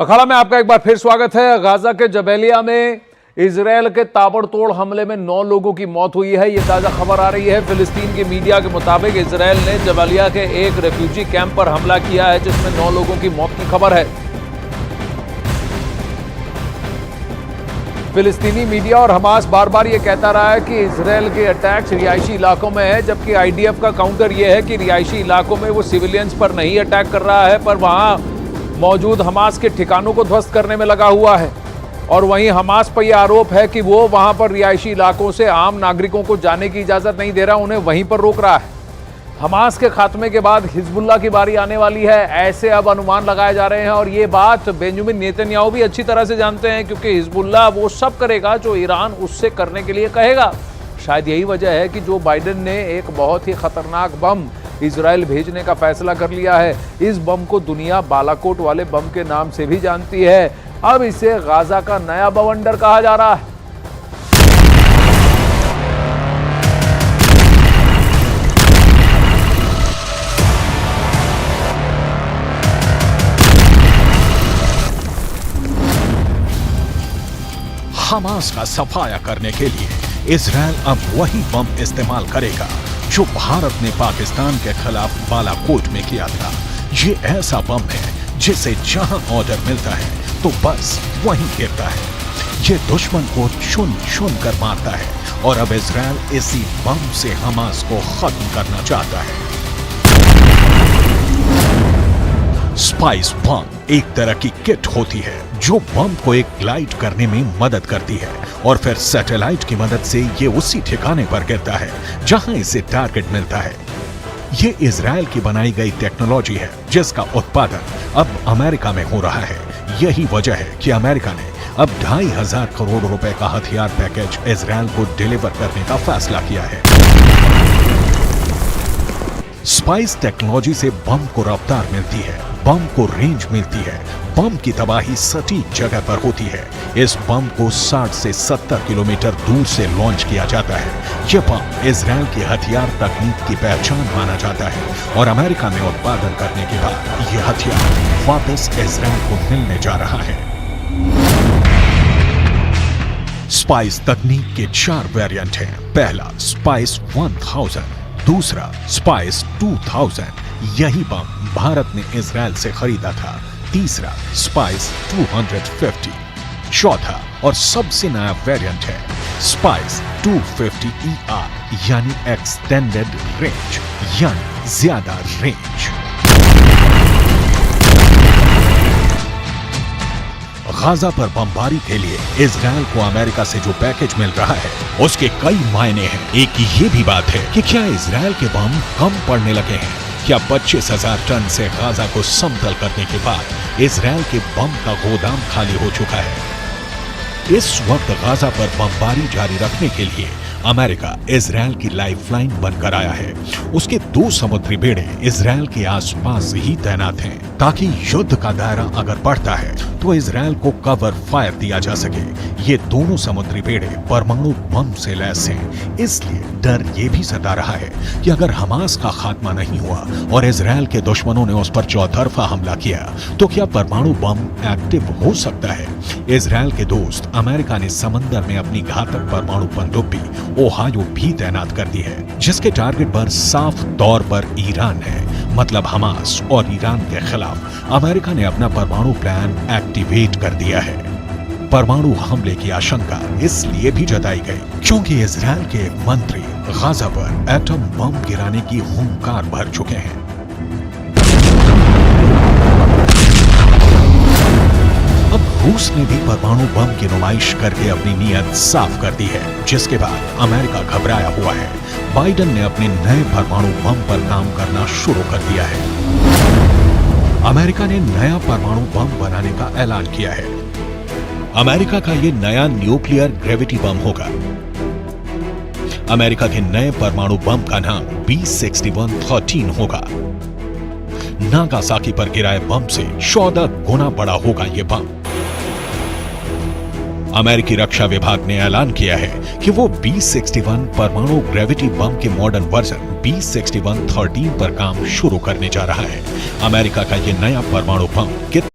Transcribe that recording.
अखाड़ा में आपका एक बार फिर स्वागत है। गाजा के जबैलिया में इजरायल के ताबड़तोड़ हमले में 9 लोगों की मौत हुई है। ये ताजा खबर आ रही है। फिलिस्तीन के मीडिया के मुताबिक इजरायल ने जबैलिया के एक रेफ्यूजी कैंप पर हमला किया है, जिसमें 9 लोगों की मौत की खबर है। फिलिस्तीनी मीडिया और हमास बार बार ये कहता रहा है कि इजरायल के अटैक्स रिहायशी इलाकों में है, जबकि आईडीएफ का काउंटर ये है कि रिहायशी इलाकों में वो सिविलियंस पर नहीं अटैक कर रहा है, पर वहां मौजूद हमास के ठिकानों को ध्वस्त करने में लगा हुआ है। और वहीं हमास पर यह आरोप है कि वो वहां पर रिहायशी इलाकों से आम नागरिकों को जाने की इजाजत नहीं दे रहा, उन्हें वहीं पर रोक रहा है। हमास के खात्मे के बाद हिजबुल्लाह की बारी आने वाली है, ऐसे अब अनुमान लगाए जा रहे हैं। और ये बात बेंजामिन नेतन्याहू भी अच्छी तरह से जानते हैं, क्योंकि हिजबुल्लाह वो सब करेगा जो ईरान उससे करने के लिए कहेगा। शायद यही वजह है कि जो बाइडेन ने एक बहुत ही खतरनाक बम इजरायल भेजने का फैसला कर लिया है। इस बम को दुनिया बालाकोट वाले बम के नाम से भी जानती है। अब इसे गाजा का नया बवंडर कहा जा रहा है। हमास का सफाया करने के लिए इजरायल अब वही बम इस्तेमाल करेगा जो भारत ने पाकिस्तान के खिलाफ बालाकोट में किया था। ये ऐसा बम है जिसे जहां ऑर्डर मिलता है तो बस वहीं गिरता है। ये दुश्मन को चुन चुन कर मारता है और अब इजरायल इसी बम से हमास को खत्म करना चाहता है। स्पाइस बम एक तरह की किट होती है जो बम को एक ग्लाइड करने में मदद करती है और फिर सैटेलाइट की मदद से ये उसी ठिकाने पर गिरता है जहां इसे टारगेट मिलता है। ये इजरायल की बनाई गई टेक्नोलॉजी है जिसका उत्पादन अब अमेरिका में हो रहा है। यही वजह है कि अमेरिका ने अब 2,500 करोड़ रुपए का हथियार पैकेज इजरायल को डिलीवर करने का फैसला किया है। स्पाइस टेक्नोलॉजी से बम को रफ्तार मिलती है, बम को रेंज मिलती है, बम की तबाही सटीक जगह पर होती है। इस बम को 60 से 70 किलोमीटर दूर से लॉन्च किया जाता है। यह बम इजरायल की हथियार तकनीक की पहचान माना जाता है और अमेरिका में उत्पादन करने के बाद यह हथियार वापस इजरायल को मिलने जा रहा है। स्पाइस तकनीक के 4 वेरिएंट हैं। पहला स्पाइस 1000, दूसरा स्पाइस 2000, यही बम भारत ने इजरायल से खरीदा था। तीसरा स्पाइस 250, चौथा और सबसे नया वेरिएंट है स्पाइस 250ER, यानी एक्सटेंडेड रेंज, यानी ज्यादा रेंज। गाजा पर बमबारी के लिए इजरायल को अमेरिका से जो पैकेज मिल रहा है उसके कई मायने हैं। एक ये भी बात है कि क्या इजरायल के बम कम पड़ने लगे हैं? क्या 25,000 टन से गाजा को समतल करने के बाद इजरायल के बम का गोदाम खाली हो चुका है? इस वक्त गाजा पर बमबारी जारी रखने के लिए अमेरिका इजरायल की लाइफलाइन बनकर आया है। उसके 2 समुद्री बेड़े इजरायल के आसपास ही तैनात हैं ताकि युद्ध का दायरा अगर बढ़ता है तो इजरायल को कवर फायर दिया जा सके। ये दोनों समुद्री बेड़े परमाणु बम से लैस हैं, इसलिए डर ये भी सता रहा है कि अगर हमास का खात्मा नहीं हुआ और इजरायल के दुश्मनों ने उस पर चौतरफा हमला किया तो क्या परमाणु बम एक्टिव हो सकता है? इजरायल के दोस्त अमेरिका ने समंदर में अपनी घातक परमाणु पनडुब्बी ओहायो भी तैनात कर दी है, जिसके टारगेट पर साफ तौर पर ईरान है। मतलब हमास और ईरान के खिलाफ अमेरिका ने अपना परमाणु प्लान एक्टिवेट कर दिया है। परमाणु हमले की आशंका इसलिए भी जताई गई क्योंकि इजरायल के एक मंत्री गाजा पर एटम बम गिराने की हुंकार भर चुके हैं। अब रूस ने भी परमाणु बम की नुमाइश करके अपनी नीयत साफ कर दी है, जिसके बाद अमेरिका घबराया हुआ है। बाइडेन ने अपने नए परमाणु बम पर काम करना शुरू कर दिया है। अमेरिका ने नया परमाणु बम बनाने का ऐलान किया है। अमेरिका का ये नया न्यूक्लियर ग्रेविटी बम होगा। अमेरिका के नए परमाणु बम का नाम B6113 होगा। नागासाकी पर गिराए बम से 14 गुना बड़ा होगा ये बम। अमेरिकी रक्षा विभाग ने ऐलान किया है कि वो B61 परमाणु ग्रेविटी बम के मॉडर्न वर्जन B6113 पर काम शुरू करने जा रहा है। अमेरिका का ये नया परमाणु बम कितने